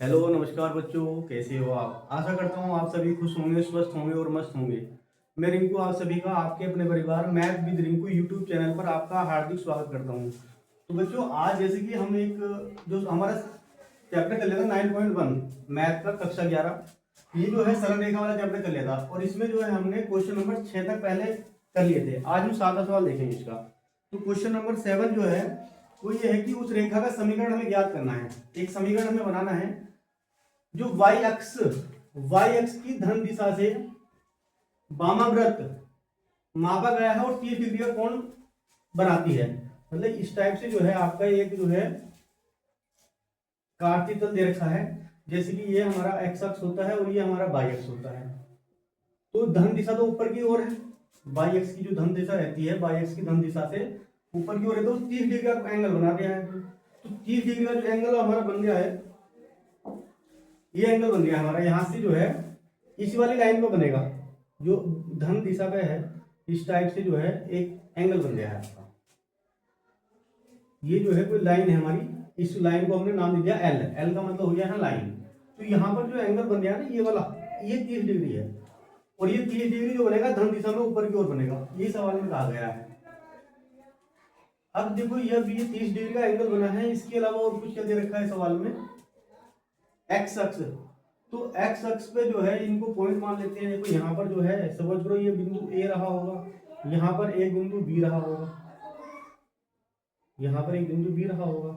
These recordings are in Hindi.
हेलो नमस्कार बच्चों, कैसे हो आप। आशा करता हूँ आप सभी खुश होंगे, स्वस्थ होंगे और मस्त होंगे। मैं रिंकू आप सभी का आपके अपने परिवार math with Rinku YouTube channel पर आपका हार्दिक स्वागत करता हूँ। तो बच्चों, आज जैसे कि हम एक जो हमारा चैप्टर कर लिया था 9.1 मैथ का कक्षा 11, ये जो है सरल रेखा वाला चैप्टर कर लिया था और इसमें जो है हमने क्वेश्चन नंबर 6 तक पहले कर लिए थे। आज हम सादा सवाल देखेंगे इसका। तो क्वेश्चन नंबर 7 जो है वो ये है कि उस रेखा का समीकरण हमें ज्ञात करना है। एक समीकरण हमें बनाना है जो y अक्ष की धन दिशा से वामाव्रत मापा गया है और 30 डिग्री का कोण बनाती है। मतलब इस टाइप से जो है आपका एक जो है कार्तीय तल दे रखा है। जैसे कि ये हमारा x अक्ष होता है और ये हमारा y अक्ष होता है। तो धन दिशा तो ऊपर की ओर है, y अक्ष की जो धन दिशा रहती है y अक्ष की धन दिशा से ऊपर की ओर है, तो 30 डिग्री का एंगल बना दिया है। तो 30 डिग्री का जो एंगल हमारा बन गया है, ये एंगल बन गया हमारा। यहां से जो है इसी वाली लाइन में बनेगा जो धन दिशा पे है, इस टाइप से जो है एक एंगल बन गया है आपका। ये जो है कोई लाइन है हमारी, इस लाइन को हमने नाम दे दिया एल। एल का मतलब हो गया है लाइन। तो यहाँ पर जो एंगल बन गया ना ये वाला, ये 30 डिग्री है और ये 30 डिग्री जो बनेगा धन दिशा में ऊपर की ओर बनेगा, ये सवाल में कहा गया है। अब देखो ये 30 डिग्री का एंगल बना है, इसके अलावा और कुछ क्या दे रखा है सवाल में, एक्स अक्ष। तो एक्स अक्ष पे जो है इनको पॉइंट मान लेते हैं। देखो यहाँ पर जो है समझ लो ये बिंदु ए रहा होगा, यहाँ पर एक बिंदु बी रहा होगा, यहाँ पर एक बिंदु बी रहा होगा।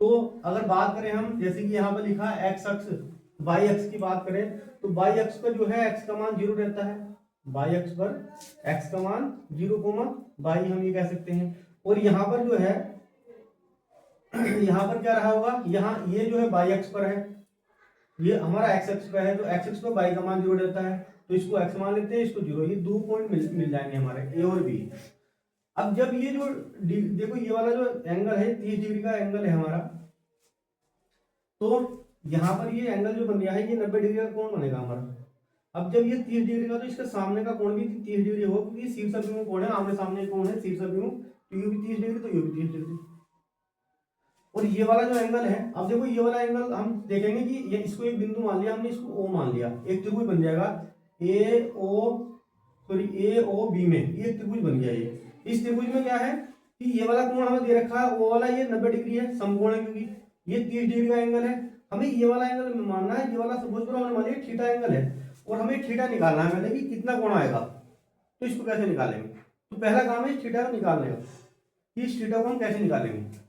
तो अगर बात करें हम, जैसे कि यहाँ पर लिखा है एक्स अक्ष, वाई अक्ष की बात करें तो वाई अक्ष पर जो है एक्स का मान 0 रहता है। वाई अक्ष पर एक्स का मान 0, वाई हम ये कह सकते हैं। और यहाँ पर जो है यहाँ पर क्या रहा होगा, यहाँ ये जो है वाई अक्ष पर है, ये हमारा एक्स अक्ष पे है, तो एक्स अक्ष पे y का मान 0 रहता है, तो इसको x मान लेते हैं, इसको 0। ये 2 पॉइंट मिल जाएंगे हमारे ए और बी। अब जब ये जो देखो ये वाला जो एंगल है 30 डिग्री का एंगल है हमारा, तो यहाँ पर ये एंगल जो बन गया है ये 90 डिग्री का कोण बनेगा हमारा। अब जब ये 30 डिग्री का, तो इसका सामने का कोण भी 30 डिग्री हो, क्योंकि शीर्षाभिमुख कोण है, आमने सामने कोण है शीर्षाभिमुख, तो ये भी 30 डिग्री, तो ये भी 30 डिग्री। और ये वाला जो एंगल है, अब देखो ये वाला एंगल हम देखेंगे कि ये इसको एक बिंदु मान लिया हमने, इसको ओ मान लिया, एक त्रिभुज बन जाएगा ए ओ बी में, ये त्रिभुज बन गया। ये इस त्रिभुज में क्या है कि ये वाला कोण हमें दे रखा है, वो वाला ये 90 डिग्री है, समकोण है, क्योंकि ये 30 डिग्री का एंगल है। हमें ये वाला एंगल मानना है, ये वाला सपोज करो हमने मान लिया थीटा एंगल है, और हमें थीटा निकालना है मतलब कि कितना कोण आएगा। तो इसको कैसे निकालेंगे, तो पहला काम है थीटा को निकालने का। इस थीटा को हम कैसे निकालेंगे,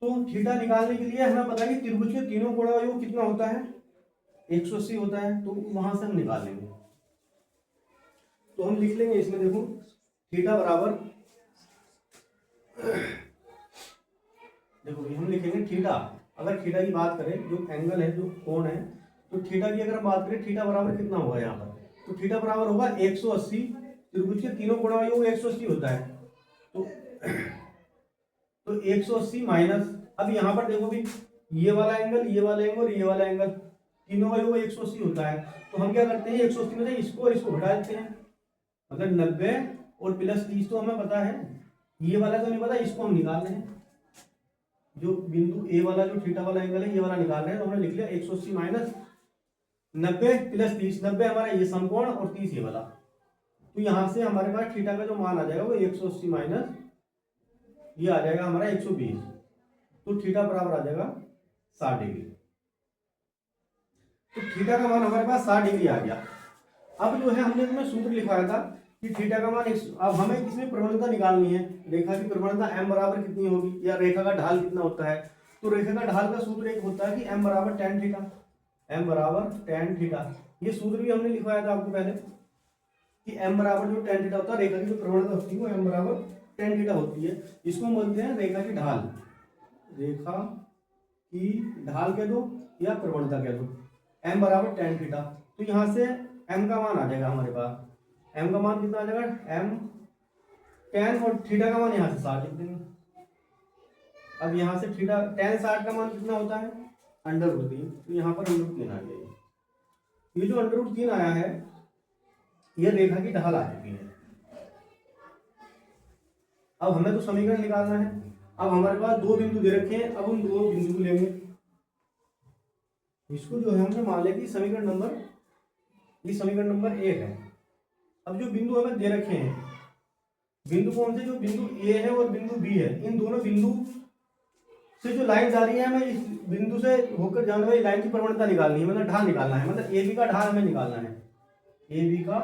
तो थीटा निकालने के लिए हमें पता है कि त्रिभुज के तीनों कोणों का योग कितना होता है, 180 होता है, तो वहां से हम निकाल लेंगे। तो हम लिख लेंगे इसमें, देखो थीटा बराबर, देखो हम लिखेंगे थीटा, अगर थीटा की बात करें, जो एंगल है, जो कोण है, तो थीटा की अगर हम बात करें, थीटा बराबर कितना होगा यहाँ पर, तो थीटा बराबर होगा 180। त्रिभुज के तीनों कोणों का योग 180 होता है, तो 180 माइनस, अब यहाँ पर देखो भी ये वाला एंगल, ये वाला एंगल और ये वाला एंगल, तीनों का योग 180 होता है। तो हम क्या करते हैं, 180 में से इसको और इसको घटा देते हैं, मतलब 90 और प्लस 30 तो हमें पता है, ये वाला तो नहीं पता, इसको हम निकाल रहे हैं। जो बिंदु ए वाला जो थीटा वाला एंगल है ये वाला निकाल रहे हैं, तो हमने लिख लिया 180 माइनस 90 प्लस 30। 90 हमारा ये समकोण और 30 ये वाला, तो यहाँ से हमारे पास थीटा का जो मान आ जाएगा वो 180 माइनस ये आ जाएगा हमारा 120, तो थीटा बराबर आ जाएगा 60 डिग्री। तो थीटा का मान हमारे पास 60 डिग्री आ गया। अब जो है हमने इसमें सूत्र लिखवाया था कि थीटा का मान अब हमें इसमें प्रवणता निकालनी है, रेखा की प्रवणता m बराबर कितनी होगी, या रेखा का ढाल कितना होता है। तो रेखा का ढाल का सूत्र एक होता है कि m बराबर tan थीटा, m बराबर tan थीटा। ये सूत्र भी हमने लिखवाया था आपको पहले कि m बराबर जो tan थीटा होता है, रेखा की जो प्रवणता होती है वो m बराबर tan थीटा होती है। इसको हम बोलते हैं रेखा की ढाल, रेखा की ढाल कह दो या प्रवणता कह दो, m बराबर tan थीटा। तो यहाँ से m का मान आ जाएगा हमारे पास, m का मान कितना आ जाएगा, m tan, और थीटा का मान यहाँ से 60 लिख देंगे। अब यहाँ से थीटा tan 60 का मान कितना होता है, √3, तो यहाँ पर √3 आ गया। ये जो √3 आया है ये रेखा की ढाल आ चुकी है। अब हमें तो समीकरण निकालना है। अब हमारे पास दो बिंदु दे रखे हैं, अब हम दो बिंदु को लेंगे। इसको जो है हमने मान लिया कि समीकरण नंबर, ये समीकरण नंबर 1 है। अब जो बिंदु हमें दे रखे हैं, बिंदु कौन से, जो बिंदु ए है और बिंदु बी है, इन दोनों बिंदु से जो लाइन जा रही है, हमें इस बिंदु से होकर जाने वाली लाइन की प्रवणता निकालनी है, मतलब ढाल निकालना है, मतलब ए बी का ढाल हमें निकालना है। ए बी का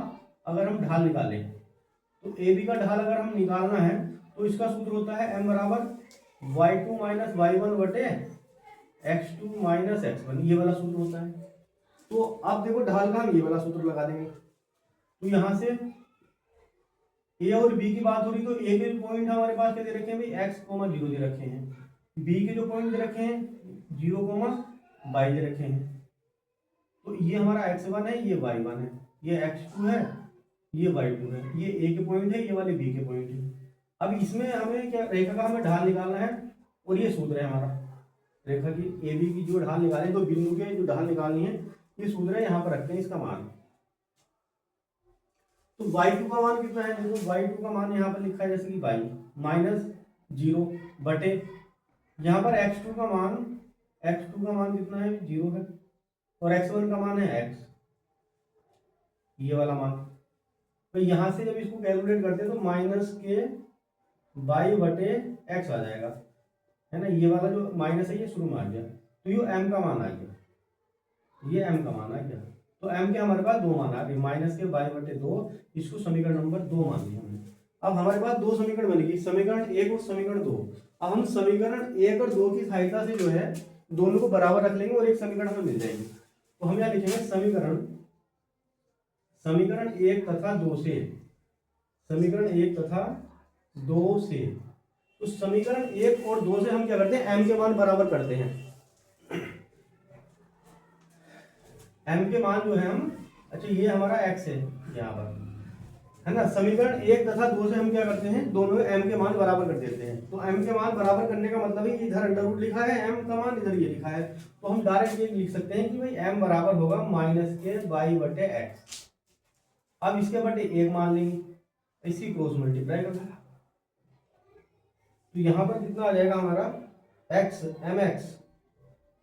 अगर हम ढाल निकालें तो ए बी का ढाल अगर हम निकालना है तो इसका सूत्र होता है m बराबर y2 माइनस y1 बटे x2 माइनस x1, ये वाला सूत्र होता है। तो अब देखो ढाल का हम ये वाला सूत्र लगा देंगे। तो यहाँ से ए और बी की बात हो रही, तो ए के पॉइंट हमारे पास क्या दे रखे हैं भाई, x, 0 दे रखे हैं। बी के जो पॉइंट दे रखे हैं 0, y दे रखे हैं। तो ये हमारा x1 है, ये y1 है, ये x2 है, ये y2 है, ये ए के पॉइंट है, ये वाले बी के पॉइंट है। अब इसमें हमें क्या, रेखा का हमें ढाल निकालना है, और ये सूत्र है हमारा रेखा की ए बी की जो ढाल निकालें, तो बिंदु के जो ढाल निकालनी है, ये सूत्र है, यहाँ पर रखते हैं इसका मान। तो y2 का मान कितना है, देखो y2 का मान यहाँ पर लिखा है जैसे कि y माइनस 0 बटे, यहाँ पर x2 का मान कितना है, 0 है, और x1 का मान है x, ये वाला मान। तो यहाँ से जब इसको कैलकुलेट करते हैं तो माइनस के y बटे x आ जाएगा, है ना। ये वाला जो माइनस है ये शुरू में आ गया, तो ये m का मान आ गया, ये m का मान आ गया। तो m के हमारे पास 2 मान आ गए, माइनस के y बटे 2, इसको समीकरण नंबर 2 मान लिया हमने। अब हमारे पास 2 समीकरण बनेगी, समीकरण 1 और समीकरण 2। अब हम समीकरण 1 और 2 की सहायता से जो है दोनों को बराबर रख लेंगे और एक समीकरण हमें मिल जाएगी। तो हम यहाँ लिखेंगे समीकरण 1 तथा 2 से, समीकरण 1 तथा 2 से। तो समीकरण 1 और 2 से हम क्या करते हैं, m के मान बराबर करते हैं। m के मान जो है हम, अच्छा ये हमारा x है यहाँ पर, है ना। समीकरण 1 तथा 2 से हम क्या करते हैं, दोनों m के मान बराबर कर देते हैं। तो m के मान बराबर करने का मतलब है इधर अंडर रूट लिखा है, m का मान इधर ये लिखा है, तो हम डायरेक्ट ये लिख सकते हैं कि भाई m बराबर होगा माइनस के y बटे x। अब इसके बटे 1 मान लेंगे, इसी क्रॉस मल्टीप्लाई कर देंगे, तो यहाँ पर कितना आ जाएगा हमारा x mx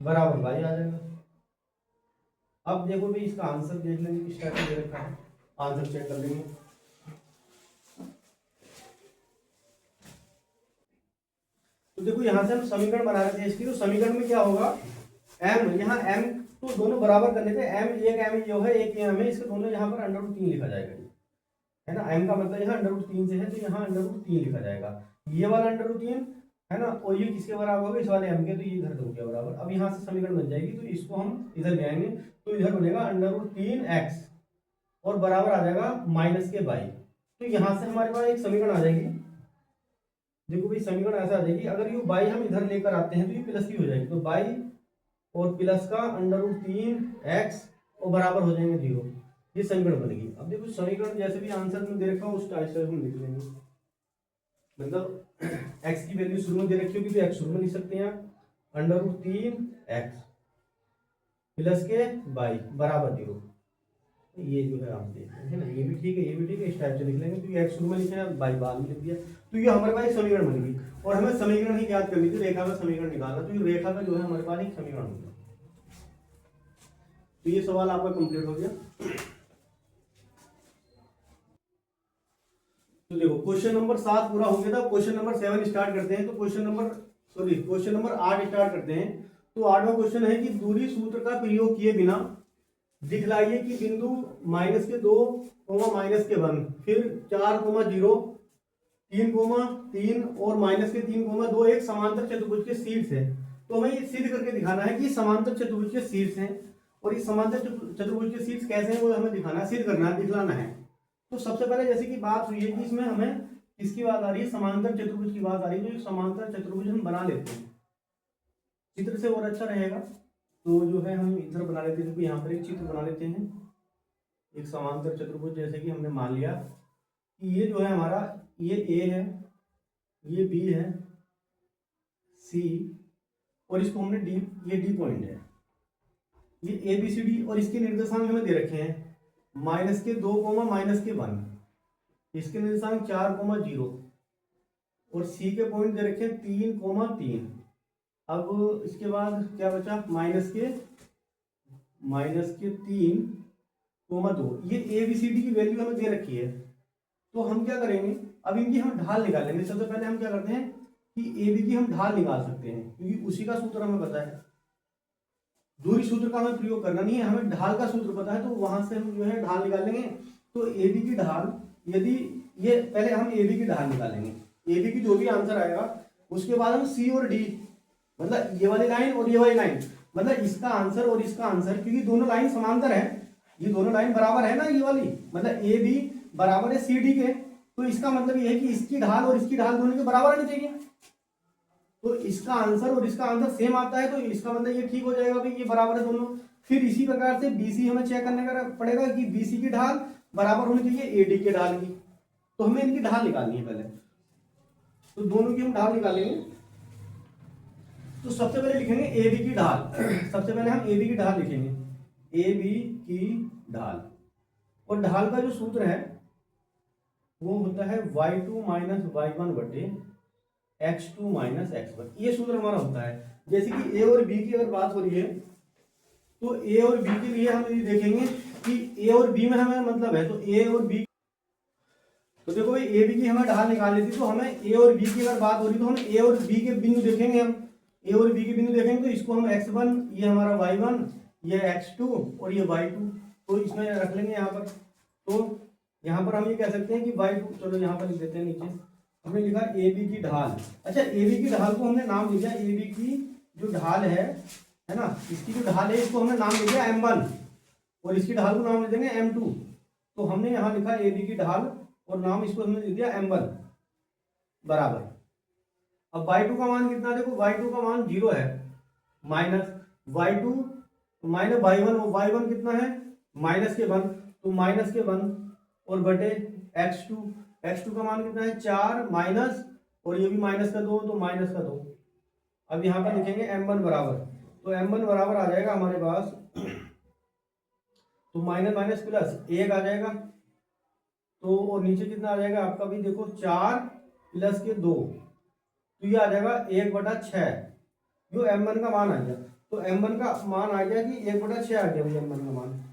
बराबर y आ जाएगा। अब देखो भाई इसका आंसर देख लेंगे किस टाइप से दे रखा है, आंसर चेक कर लेंगे। तो देखो यहाँ से हम समीकरण बना रहे थे इसकी, तो समीकरण में क्या होगा, m, यहाँ m तो दोनों बराबर कर लेते हैं, m एक m जो है, एक m है, इसके दोनों यहाँ पर अंडर रूट 3 लिखा जाएगा, है ना। m का मतलब यहाँ अंडर रूट 3 से है, तो यहाँ अंडर रूट 3 लिखा जाएगा, ये वाला अंडर रूट 3, है ना। और ये किसके बराबर होगा, इस वाले m के, तो ये इधर 2 के बराबर। अब यहाँ से समीकरण बन जाएगी, तो इसको हम इधर ले आएंगे, तो इधर बनेगा अंडर रूट 3x और बराबर आ जाएगा माइनस के y। तो यहाँ से हमारे पास एक समीकरण आ जाएगी, देखो भाई समीकरण ऐसा आ जाएगी, अगर ये y हम इधर लेकर आते हैं तो ये प्लस की हो जाएगी, तो y और प्लस का अंडर रूट 3x और बराबर हो जाएंगे 0, ये समीकरण बनेगी। अब देखो समीकरण जैसे भी आंसर में दे रखा हो उस टाइप से हम लिख लेंगे, मतलब x की वैल्यू शुरू में दे रखी होगी तो x शुरू में लिख सकते हैं, अंडर रूट 3x प्लस के y बराबर 0, ये जो है आप देख रहे हैं ना, ये भी ठीक है, ये भी ठीक है, इस टाइप से लिख लेंगे, तो ये x शुरू में लिखे हैं, y बाद में लिख दिया। तो ये हमारे पास एक समीकरण बनेगी, और हमें समीकरण ही याद करनी थी, रेखा का समीकरण निकालना, तो ये रेखा का जो है हमारे पास एक समीकरण होगा। तो ये सवाल आपका कंप्लीट हो गया। तो देखो क्वेश्चन नंबर 7 पूरा हो गया था, क्वेश्चन नंबर 7 स्टार्ट करते हैं। तो क्वेश्चन नंबर 8 स्टार्ट करते हैं। तो 8वां क्वेश्चन है कि दूरी सूत्र का प्रयोग किए बिना दिखलाइए कि बिंदु माइनस के 2 माइनस के 1 फिर 4 0 3 और माइनस के 3 2 एक समांतर चतुर्भुज के शीर्ष है। तो हमें ये सिद्ध करके दिखाना है कि समांतर चतुर्भुज के शीर्ष हैं, और ये समांतर चतुर्भुज के शीर्ष कैसे हैं वो हमें दिखाना है, सिद्ध करना है, दिखलाना है। तो सबसे पहले जैसे कि बात हुई है कि इसमें हमें किसकी बात आ रही है, समांतर चतुर्भुज की बात आ रही है। तो एक समांतर चतुर्भुज हम बना लेते हैं, चित्र से और अच्छा रहेगा। तो जो है हम इधर बना लेते हैं, यहाँ पर एक चित्र बना लेते हैं, एक समांतर चतुर्भुज। जैसे कि हमने मान लिया कि ये जो है हमारा, ये ए है, ये बी है, सी, और इसको हमने डी, ये डी पॉइंट है, ये ए बी सी डी, और इसके निर्देशांक हमें दे रखे हैं माइनस के 2 माइनस के 1, इसके निर्देशांक 4 0, और सी के पॉइंट दे रखे हैं 3 3। अब इसके बाद क्या बचा, माइनस के -3, 2, ये ए बी सी डी की वैल्यू हमें दे रखी है। तो हम क्या करेंगे, अब इनकी हम ढाल निकालेंगे। सबसे पहले हम क्या करते हैं कि ए बी की हम ढाल निकाल सकते हैं, क्योंकि उसी का सूत्र हमें पता है। दूरी सूत्र का हमें प्रयोग करना नहीं है, हमें ढाल का सूत्र पता है, तो वहां से हम जो है ढाल निकालेंगे। तो ए बी की ढाल, यदि ये पहले हम ए बी की ढाल निकालेंगे, ए बी की जो भी आंसर आएगा उसके बाद हम सी और डी, मतलब ये वाली लाइन और ये वाली लाइन, मतलब इसका आंसर और इसका आंसर, क्योंकि दोनों लाइन समांतर है, ये दोनों लाइन बराबर है ना, ये वाली मतलब ए बी बराबर है सी डी के। तो इसका मतलब ये है कि इसकी ढाल और इसकी ढाल दोनों के बराबर आनी चाहिए। तो इसका आंसर और इसका आंसर सेम आता है, तो इसका मतलब ये ठीक हो जाएगा भाई, ये बराबर है दोनों। फिर इसी प्रकार से बीसी हमें चेक करने का पड़ेगा कि बीसी की ढाल बराबर होनी चाहिए एडी के ढाल की। तो हमें इनकी ढाल निकालनी है पहले, तो दोनों की हम ढाल निकालेंगे। तो सबसे पहले लिखेंगे ए बी की ढाल। सबसे पहले हम ए बी की ढाल लिखेंगे, ए बी की ढाल। और ढाल का जो सूत्र है वो होता है y2 माइनस y1 बटे x2 माइनस x1, ये सूत्र हमारा होता है। जैसे कि ए और बी की अगर बात हो रही है, तो ए और बी के लिए हम ये देखेंगे कि ए और बी में हमें मतलब है, तो ए और बी, तो देखो भाई ए बी की हमें ढाल निकालनी थी, तो हमें ए और बी की अगर बात हो रही तो हम ए और बी के बिंदु देखेंगे, हम ए और बी के बिंदु देखेंगे। तो इसको हम x1, ये हमारा y1, ये x2 और ये y2, तो इसमें रख लेंगे यहाँ पर। तो यहाँ पर हम ये कह सकते हैं कि y2, चलो यहाँ पर लिख देते हैं, नीचे हमने लिखा ए बी की ढाल। अच्छा, ए बी की ढाल को हमने नाम दिया, ए बी की जो ढाल है ना, इसकी जो ढाल है इसको हमने नाम दे दिया m1, और इसकी ढाल को नाम दे देंगे m2। तो हमने यहाँ लिखा ए बी की ढाल और नाम इसको हमने दे दिया m1 बराबर। अब y2 का मान कितना, देखो y2 का मान 0 है, माइनस y2 माइनस y1, और y1 कितना है -1, तो -1 और बटे x2 का मान कितना है 4 माइनस, और ये भी -2, तो -2। अब यहाँ पर लिखेंगे m1 बराबर, तो m1 बराबर आ जाएगा हमारे पास, तो माइनस माइनस प्लस 1 आ जाएगा, तो और नीचे कितना आ जाएगा आपका भी देखो 4 प्लस के 2, तो ये आ जाएगा 1/6, जो m1 का मान आ गया। तो m1 का मान आ गया कि 1/6 आ गया भाई m1 का मान।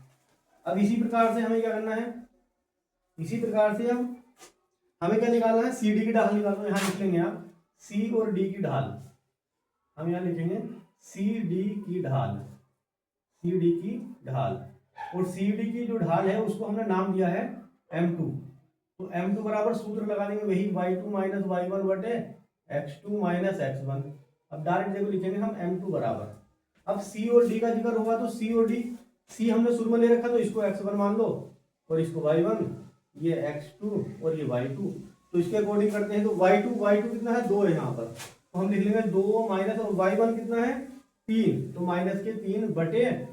अब इसी प्रकार से हमें क्या करना है, इसी प्रकार से हमें क्या निकालना है, सी डी की ढाल निकालना है। यहाँ लिख लेंगे आप सी और डी की ढाल, हम यहाँ लिखेंगे सी डी की ढाल, सी डी की ढाल, और सी डी की जो ढाल है उसको हमने नाम दिया है m2। तो m2 बराबर सूत्र लगा देंगे वही y2 माइनस y1 बटे x2 माइनस x1। अब डायरेक्ट देखो लिखेंगे हम m2 बराबर, अब c और d का जिक्र होगा, तो c और d, c हमने शुरू में ले रखा तो इसको x1 मान लो और इसको y1, ये x2 और ये y2, तो इसके अकॉर्डिंग करते हैं। तो y2 कितना है 2 है यहाँ पर, तो हम लिख लेंगे 2 माइनस, और y1 कितना है 3, तो -3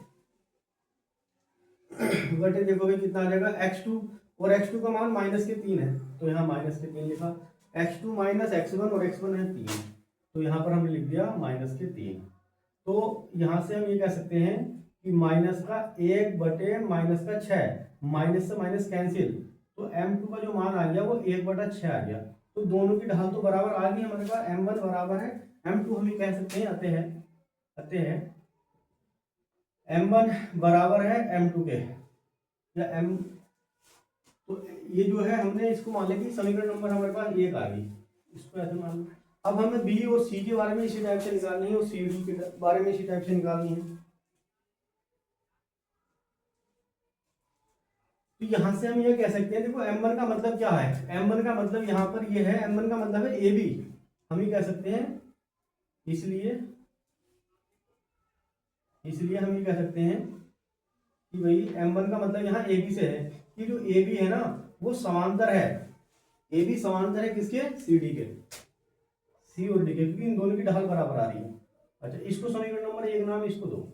बटे देखो भाई कितना आ जाएगा x2, और x2 का मान -3 है, तो यहाँ -3 लिखा, x2 माइनस x1 और x1 है 3, तो यहाँ पर हमने लिख दिया -3। तो यहाँ से हम ये कह सकते हैं कि -1 बटे -6, माइनस से माइनस कैंसिल, तो m2 का जो मान आ गया वो 1/6 आ गया। तो दोनों की ढाल तो बराबर आ गई हमारे पास, m1 बराबर है m2, हम ये कह सकते हैं आते हैं m1 बराबर है m2 के, या m, तो ये जो है हमने इसको मान लिया कि समीकरण नंबर हमारे पास 1 आ गई, इसको ऐसे मान लो। अब हमें बी और सी के बारे में इसी टाइप से निकालनी है, और सी डी के बारे में इसी टाइप से निकालनी है। तो यहाँ से हम ये कह सकते हैं, देखो m1 का मतलब क्या है, m1 का मतलब यहाँ पर ये है, m1 का मतलब है ab, हम ये कह सकते हैं, इसलिए हम ये कह सकते हैं कि भाई m1 का मतलब यहाँ ab से है, कि जो ab है ना वो समांतर है, ab समांतर है किसके, cd के, c और d के, क्योंकि इन दोनों की ढाल बराबर आ रही है। अच्छा, इसको समीकरण नंबर 1 नाम इसको दो।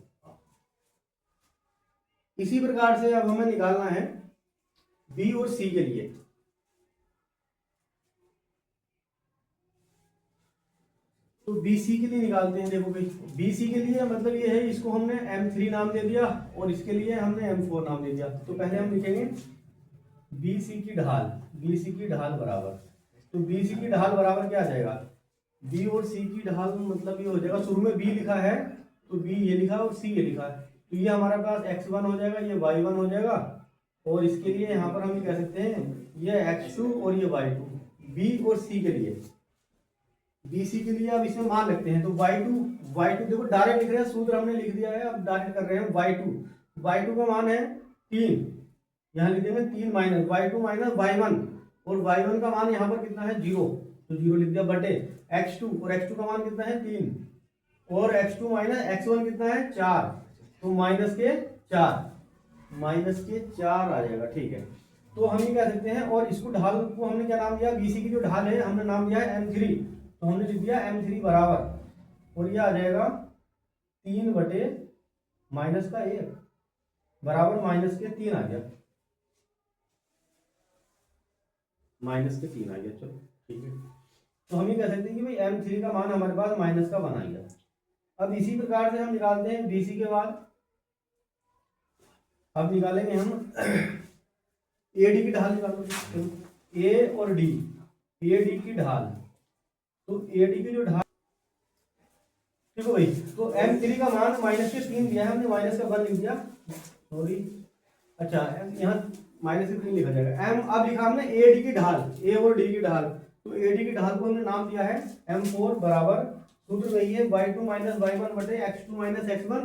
इसी प्रकार से अब हमें निकालना है बी और सी के लिए। तो BC के लिए निकालते हैं, देखो भाई BC के लिए मतलब ये है, इसको हमने M3 नाम दे दिया और इसके लिए हमने M4 नाम दे दिया। तो पहले हम लिखेंगे BC की ढाल बराबर, तो BC की ढाल बराबर क्या आ जाएगा, B और C की ढाल मतलब ये हो जाएगा, शुरू में B लिखा है तो B ये लिखा और C ये लिखा है, तो ये हमारे पास x1 हो जाएगा, ये y1 हो जाएगा, और इसके लिए यहाँ पर हम ये कह सकते हैं ये x2 और ये y2, b और c के लिए, बी सी के लिए अब इसमें मान रखते हैं। तो y2 देखो डायरेक्ट लिख रहे हैं, सूत्र हमने लिख दिया है, अब डायरेक्ट कर रहे हैं y2 का मान है 3, यहाँ लिख देंगे 3 माइनस y2 माइनस y1, और y1 का मान यहाँ पर कितना है 0, तो 0 लिख दिया बटे x2, और x2 का मान कितना है 3, और x2 माइनस x1 कितना है 4, तो माइनस के 4 आ जाएगा। ठीक है, तो हम ये कह सकते हैं, और इसको ढाल को हमने क्या नाम दिया, बीसी की जो ढाल है हमने नाम दिया है m3, तो हमने लिख दिया m3 बराबर, और ये आ जाएगा 3 बटे माइनस का 1 बराबर माइनस के 3 आ गया, माइनस के 3 आ गया। चलो ठीक है, तो हम ये कह सकते हैं कि भाई m3 का मान हमारे पास माइनस का 1 आ गया। अब इसी प्रकार से हम निकालते हैं BC के बाद, अब निकालेंगे हम AD की ढाल निकालो, A और D, AD की ढाल, तो AD की जो ढाल, ठीक है भाई, तो m3 का मान माइनस के 3 दिया है हमने, माइनस का 1 लिख दिया, सॉरी, अच्छा यहाँ माइनस के 3 लिखा जाएगा। अब लिखा हमने AD की ढाल, A और D की ढाल, तो AD की ढाल को हमने नाम दिया है m4 बराबर, सूत्र वही है y2 माइनस y1 बटे x2 माइनस x1,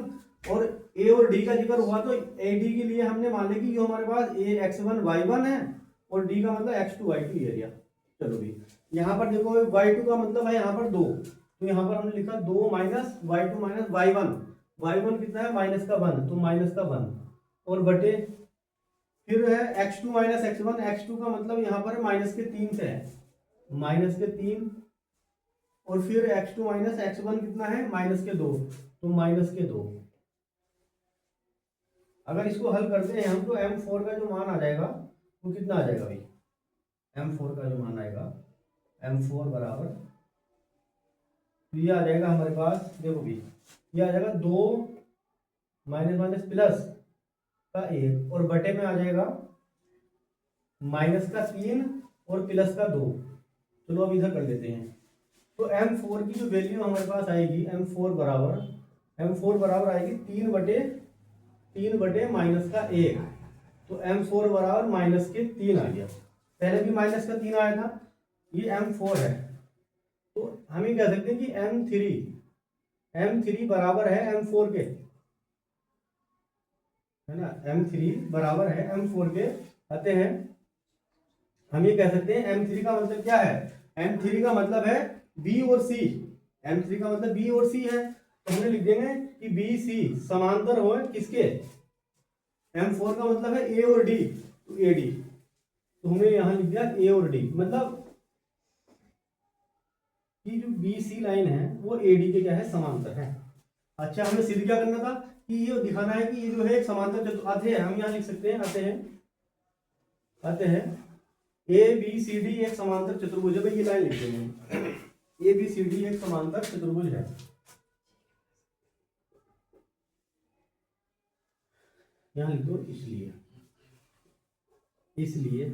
और A और D का जिक्र हुआ तो AD के लिए हमने मान लिया कि ये हमारे पास A x1 y1 है, और D का मतलब x2 y2 एरिया। चलो भी यहाँ पर देखो y2 का मतलब है यहाँ पर 2, तो यहाँ पर हमने लिखा 2 माइनस y2 माइनस y1 कितना है माइनस का 1, तो माइनस का 1, और बटे फिर है x2 माइनस x1, x2 का मतलब यहाँ पर माइनस के 3 से है, माइनस के 3, और फिर x2 माइनस x1 कितना है माइनस के 2, तो माइनस के 2। अगर इसको हल करते हैं हम, तो m4 का जो मान आ जाएगा वो कितना आ जाएगा भाई, m4 का जो मान आएगा m4 बराबर, तो ये आ जाएगा हमारे पास, देखो भी ये आ जाएगा 2 माइनस माइनस प्लस का 1, और बटे में आ जाएगा माइनस का 3 और प्लस का 2। चलो अब इधर कर लेते हैं, तो m4 की जो वैल्यू हमारे पास आएगी, m4 बराबर आएगी 3 बटे माइनस का 1, तो m4 बराबर माइनस के 3 आ गया, पहले भी माइनस का 3 आया था, ये m4 है, तो हम ये कह सकते हैं कि m3 बराबर है m4 के, है ना, m3 बराबर है m4 के, आते हैं हम ये कह सकते हैं m3 का मतलब क्या है, m3 का मतलब है b और c, m3 का मतलब b और c है, तो हमने लिख देंगे कि b c समांतर हो किसके, m4 का मतलब है a और d, तो ad, तो हमने यहां लिख दिया a और d, मतलब कि जो BC लाइन है वो AD के क्या है समांतर है। अच्छा, हमें सिद्ध क्या करना था कि ये दिखाना है कि ये जो है एक समांतर चतुर्भुज, आते हैं हम यहाँ लिख सकते हैं, आते हैं ABCD एक समांतर चतुर्भुज है, भाई ये लाइन लिख देंगे, ABCD एक समांतर चतुर्भुज है, यहाँ लिख दो इसलिए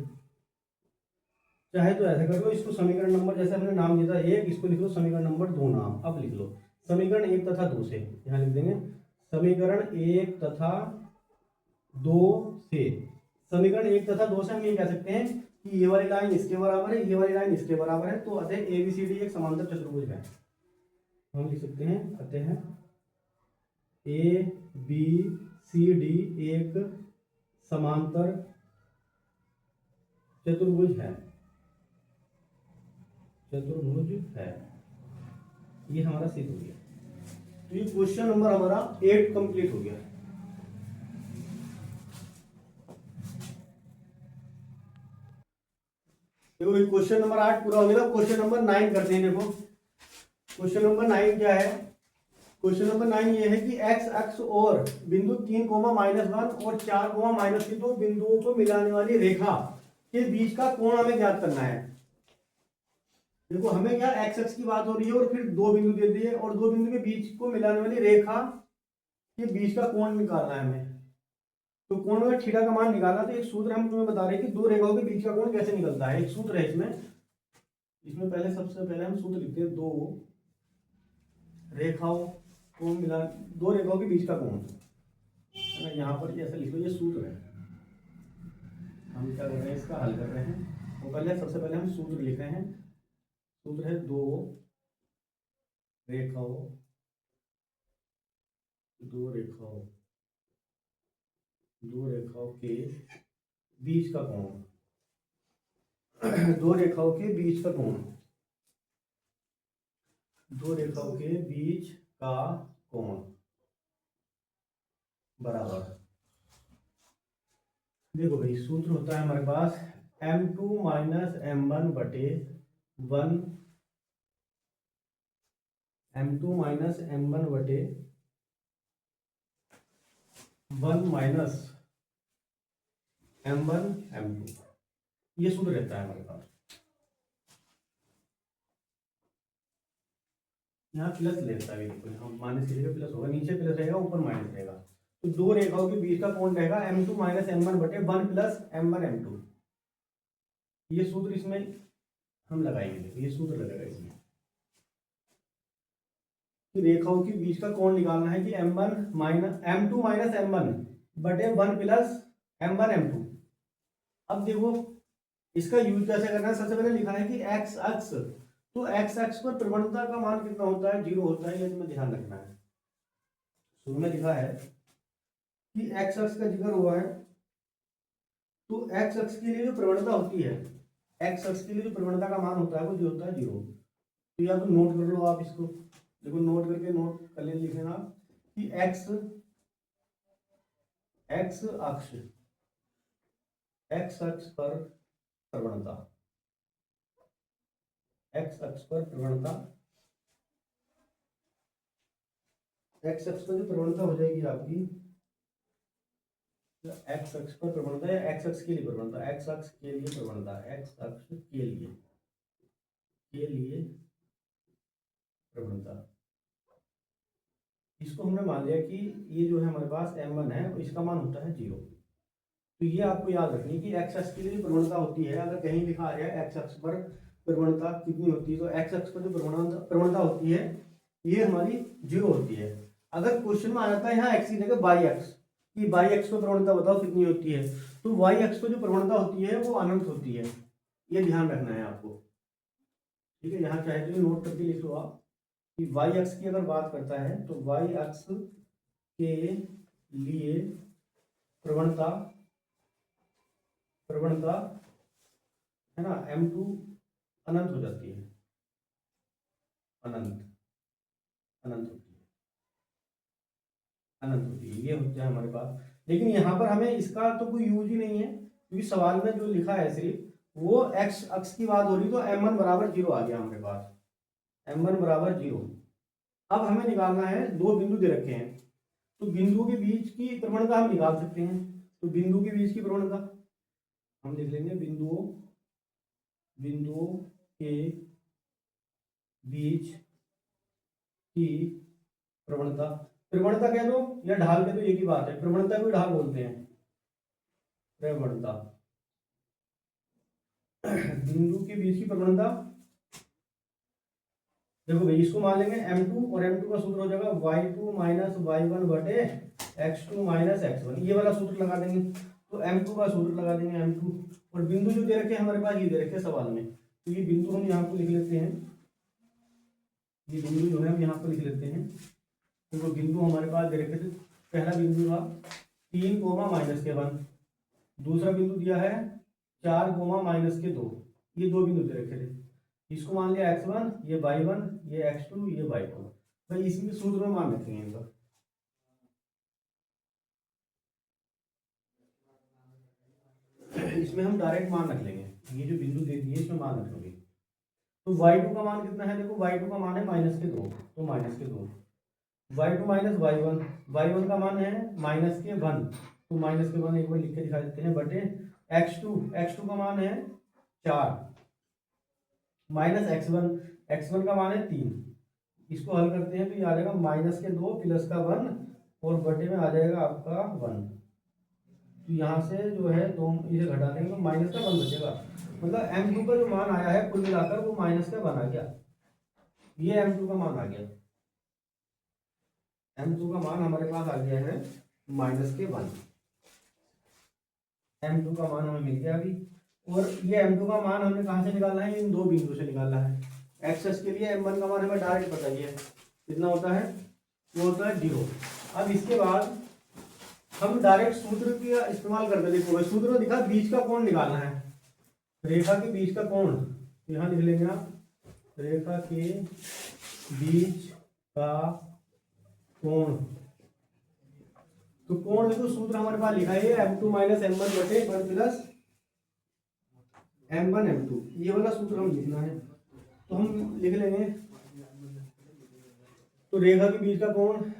चाहे तो ऐसा कर लो, इसको समीकरण नंबर जैसे हमने नाम दिया था 1, इसको लिख लो समीकरण नंबर 2 नाम, अब लिख लो समीकरण 1 तथा 2 से, यहाँ लिख देंगे समीकरण 1 तथा 2 से, समीकरण 1 तथा 2 से हम ये कह सकते हैं कि ये वाली लाइन इसके बराबर है, ये वाली लाइन इसके बराबर है, तो अतः ABCD एक समांतर चतुर्भुज है, हम लिख सकते हैं अतः ABCD एक समांतर चतुर्भुज है, ये हमारा सिद्ध हो गया। तो ये क्वेश्चन नंबर हमारा 8 कंप्लीट हो गया। देखो क्वेश्चन नंबर 8 पूरा हो गया, क्वेश्चन नंबर 9 करते हैं। देखो क्वेश्चन नंबर 9 क्या है, क्वेश्चन नंबर 9 ये है कि x अक्ष और बिंदु 3 -1 और 4 -3 दो बिंदुओं को मिलाने वाली रेखा के बीच का कोण हमें ज्ञात करना है। देखो हमें क्या एक्स अक्ष की बात हो रही है, और फिर दो बिंदु दे दिए, और दो बिंदु के बीच को मिलाने वाली रेखा के बीच का कोण निकालना है हमें। तो कोण में थीटा का मान निकालना, तो एक सूत्र हम तुम्हें बता रहे हैं कि दो रेखाओं के बीच का कोण कैसे निकलता है। एक सूत्र है इसमें पहले सबसे पहले हम सूत्र लिखते हैं, दो रेखाओं के बीच का कोण। है ना। यहाँ पर ऐसा लिखो, ये सूत्र है। हम क्या कर रहे हैं, इसका हल कर रहे हैं। तो पहले सबसे पहले हम सूत्र लिख रहे हैं। सूत्र है रेखाओं दो रेखाओं दो रेखाओं के बीच का कोण दो रेखाओं के बीच का कोण दो रेखाओं के बीच का कोण बराबर, देखो भाई सूत्र होता है हमारे पास m2 माइनस m1 बटे 1, m2 माइनस m1 बटे 1 माइनस m1 m2, ये सूत्र रहता है हमारे पास। यहाँ प्लस लेता है, हम माइनस की जगह प्लस होगा, नीचे प्लस रहेगा ऊपर माइनस रहेगा। तो दो रेखाओं के बीच का कोण रहेगा m2 माइनस m1 बटे 1 प्लस m1 m2। ये सूत्र इसमें हम लगाएंगे, ये सूत्र लगेगा इसमें कि रेखाओं के बीच का कोण निकालना है कि m2 माइनस m1 बटे 1 प्लस m1 m2। अब देखो इसका यूज कैसे करना है। सबसे पहले लिखा है कि x अक्ष, तो x अक्ष पर प्रवणता का मान कितना होता है, 0 होता है, ये तुम्हें ध्यान रखना है। शुरू में लिखा है कि x अक्ष का जिक्र हुआ है, तो x अक्ष के लिए जो प्रवणता होती है, x अक्ष के लिए जो प्रवणता का मान होता है वो जो होता है 0। तो या तो नोट कर लो आप इसको, देखो नोट करके नोट कर ले, लिख लेना कि x अक्ष पर प्रवणता, x अक्ष पर प्रवणता, x अक्ष पर जो प्रवणता हो जाएगी आपकी, x अक्ष पर प्रवणता या x अक्ष के लिए प्रवणता, x अक्ष के लिए प्रवणता, x अक्ष के लिए प्रवणता, इसको हमने मान लिया कि ये जो है हमारे पास m1 है, इसका मान होता है 0। तो ये आपको याद रखनी कि x अक्ष के लिए प्रवणता होती है, अगर कहीं लिखा आ जाए x अक्ष पर प्रवणता कितनी होती है, तो x अक्ष पर जो प्रवणता होती है ये हमारी 0 होती है। अगर क्वेश्चन में आ जाता है यहाँ x की जगह y अक्ष, कि y अक्ष पर प्रवणता बताओ कितनी होती है, तो y अक्ष पर जो प्रवणता होती है वो अनंत होती है, ये ध्यान रखना है आपको। ठीक है, यहाँ चाहे तो नोट करके लिख लो आप कि y अक्ष की अगर बात करता है तो y अक्ष के लिए प्रवणता है ना, m2 अनंत हो जाती है, अनंत होती है, ये होता है हमारे पास। लेकिन यहाँ पर हमें इसका तो कोई यूज ही नहीं है, क्योंकि सवाल में जो लिखा है सिर्फ वो x अक्ष की बात हो रही, तो m1 बराबर 0 आ गया हमारे पास, m1 बराबर 0। अब हमें निकालना है, दो बिंदु दे रखे हैं, तो बिंदु के बीच की प्रवणता हम निकाल सकते हैं। तो बिंदु के बीच की प्रवणता हम लिख लेंगे, बिंदुओं के बीच की प्रवणता कह दो या ढाल कह दो, एक ही बात है, प्रवणता को ढाल बोलते हैं, प्रवणता। बिंदु के बीच की प्रवणता, देखो भाई इसको मान लेंगे m2, और m2 का सूत्र हो जाएगा y2 माइनस y1 बटे x2 माइनस x1, ये वाला सूत्र लगा देंगे। तो m2 का सूत्र लगा देंगे m2, और बिंदु जो दे रखे हैं हमारे पास ये दे रखे सवाल में, तो ये बिंदु हम यहाँ को लिख लेते हैं, ये बिंदु जो है हम यहाँ पर लिख लेते हैं। तो बिंदु हमारे पास दे रखे थे, पहला बिंदु था 3 कोमा माइनस के 1, दूसरा बिंदु दिया है 4 कोमा माइनस के 2, ये दो बिंदु दे रखे थे। इसको मान लिया x1, ये y1, ये x2, ये y2। भाई इसी के सूत्र में मान रखेंगे इनका, इसमें हम डायरेक्ट मान रख लेंगे, ये जो बिंदु दे दिए इसमें मान रख लोगे। तो y2 का मान कितना है, देखो y2 का मान है -2, तो -2, y2 माइनस y1 का मान है -1, तो -1 एक बार लिख के दिखा देते हैं, बटे x2 का मान है 4 माइनस x1 का मान है 3, इसको हल करते हैं तो ये आ जाएगा -2 प्लस का 1, और बटे में आ जाएगा आपका 1। तो यहाँ से जो है दो इसे घटा देंगे तो माइनस का 1 बचेगा, मतलब m2 का जो मान आया है कुल मिलाकर वो -1 आ गया, ये m2 का मान आ गया, m2 का मान हमारे पास आ गया है -1। m2 का मान हमें मिल गया अभी। और ये m2 का मान हमने कहाँ से निकालना है, इन दो बिंदु से निकालना है। एक्सेस के लिए m1 का मान हमें डायरेक्ट पता ही है, कितना होता है, वो होता है 0। अब इसके बाद हम डायरेक्ट सूत्र का इस्तेमाल करते, देखो सूत्र में दिखा बीच का कोण निकालना है, रेखा के बीच का कोण, यहाँ लिख लेंगे आप, रेखा के बीच का कोण। तो कोण देखो सूत्र हमारे पास लिखा है m2 - m1 बटे 1 प्लस m1 m2, ये वाला सूत्र हम लिखना है। तो हम लिख लेंगे, तो रेखा के बीच का कोण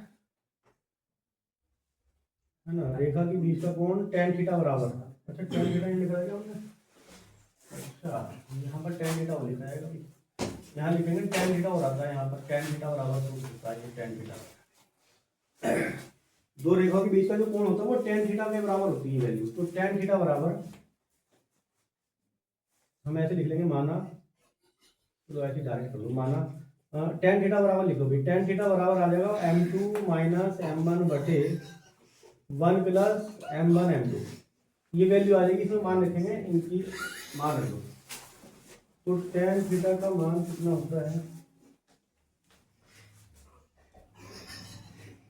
है ना, रेखा के बीच का कोण tan थीटा बराबर, अच्छा tan थीटा नहीं लिखा है क्या हमने, अच्छा यहाँ पर tan थीटा लिखा है कभी, यहाँ लिखेंगे tan थीटा हो रहा था, यहाँ पर tan थीटा बराबर होता है tan थीटा। दो रेखाओं के बीच का जो कोण होता है वो tan थीटा के बराबर होती है वैल्यू। तो tan थीटा बराबर हम ऐसे लिख लेंगे, माना, तो ऐसे डायरेक्ट कर दो, माना tan थीटा बराबर लिखो भाई, tan थीटा बराबर आ जाएगा m2 - m1 बटे 1 प्लस m1 m2, ये वैल्यू आ जाएगी, इसमें मान रखेंगे, इनकी मान रखो। तो tan थीटा का मान कितना होता है,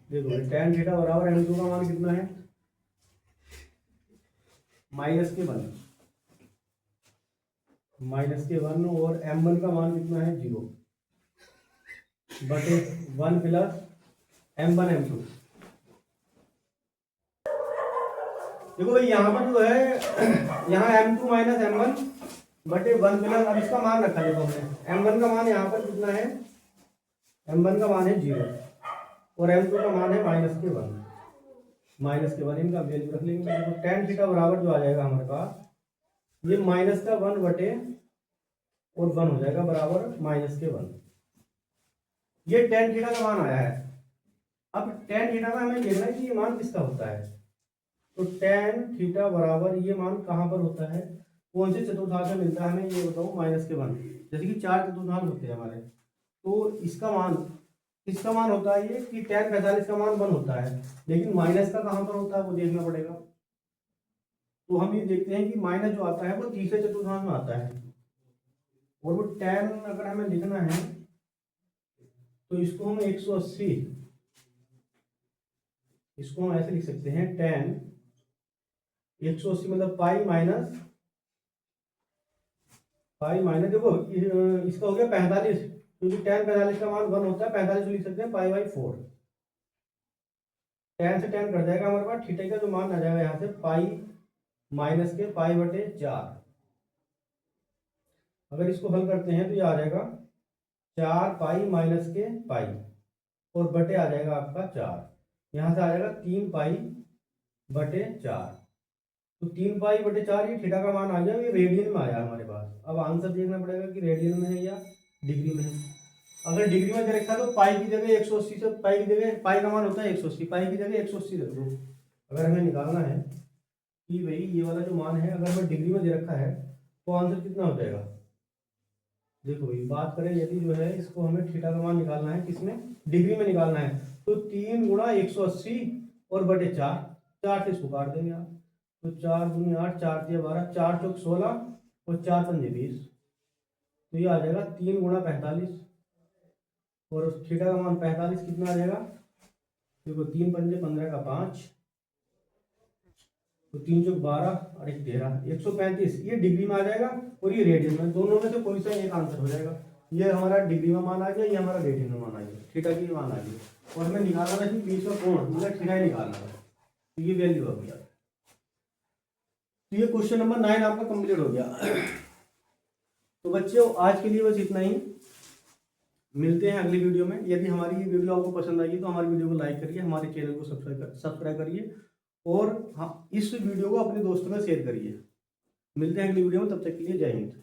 देखो tan थीटा बराबर m2 का मान कितना है, -1, -1, और m1 का मान कितना है 0 बटे 1 प्लस m1 m2। देखो भाई यहाँ पर जो है, यहाँ m2 - m1 बटे 1 प्लस, अब इसका मान रखा देखो हमने, m1 का मान यहाँ पर कितना है, m1 का मान है 0 और m2 का मान है -1, इनका वैल्यू रख लेंगे। तो tan थीटा बराबर जो आ जाएगा हमारे पास, ये -1 बटे और 1 हो जाएगा बराबर -1, ये tan थीटा का मान आया है। अब tan थीटा का हमें देखना है कि ये मान किसका होता है। तो tan थीटा बराबर ये मान कहाँ पर होता है, कौन से चतुर्थांश में मिलता है हमें, ये बताओ, -1, जैसे कि 4 चतुर्थांश होते हैं हमारे, तो इसका मान होता है ये कि tan 45 का मान 1 होता है, लेकिन माइनस का कहाँ पर होता है वो देखना पड़ेगा। तो हम ये देखते हैं कि माइनस जो आता है वो तीसरे चतुर्थांश में आता है, और वो tan अगर हमें लिखना है तो इसको हम 180, इसको हम ऐसे लिख सकते हैं, tan 180 मतलब पाई माइनस देखो इसका हो गया 45, क्योंकि tan 45 का मान 1 होता है, 45 लिख सकते हैं π/4, tan से tan कट जाएगा हमारे पास, थीटा का जो मान आ जाएगा यहाँ से π-π/4। अगर इसको हल करते हैं तो ये आ जाएगा 4π-π और बटे आ जाएगा आपका 4, यहाँ से आ जाएगा 3π/4। तो 3π/4 ये थीटा का मान आ गया, ये रेडियन में आया हमारे पास। अब आंसर देखना पड़ेगा कि रेडियन में है या डिग्री में है। अगर डिग्री में दे रखा तो पाई की जगह 180 से, पाई की जगह, पाई का मान होता है 180, पाई की जगह 180 रख दो। अगर हमें निकालना है कि भाई ये वाला जो मान है अगर हमें डिग्री में दे रखा है तो आंसर कितना हो जाएगा, देखो भाई बात करें यदि जो है इसको हमें थीटा का मान निकालना है, किसमें, डिग्री में निकालना है, तो 3 × 180 और बटे 4, 4 से इसको काट देंगे आप, तो 4 × 8, 4 × 12, 4 × 16 और 4 × 5 = 20, तो ये आ जाएगा 3 × 45 और थीटा का मान 45 कितना आ जाएगा, देखो 3 × 5 = 15 का 5, तो 3 × 12 और 1 13, 135 ये डिग्री में आ जाएगा और ये रेडियन में, दोनों में से कोई सा एक आंसर हो जाएगा। ये हमारा डिग्री में मान आ गया, ये हमारा रेडियन में मान आ गया, थीटा की मान आ गई, और हमें निकालना था कि बीच का कोण मतलब थीटा ही निकालना था, तो ये वैल्यू हो गया। तो ये क्वेश्चन नंबर 9 आपका कंप्लीट हो गया। तो बच्चों आज के लिए बस इतना ही, मिलते हैं अगली वीडियो में। यदि हमारी ये वीडियो आपको पसंद आई तो हमारी वीडियो को लाइक करिए, हमारे चैनल को सब्सक्राइब करिए, और हाँ इस वीडियो को अपने दोस्तों में शेयर करिए। मिलते हैं अगली वीडियो में, तब तक के लिए जय हिंद।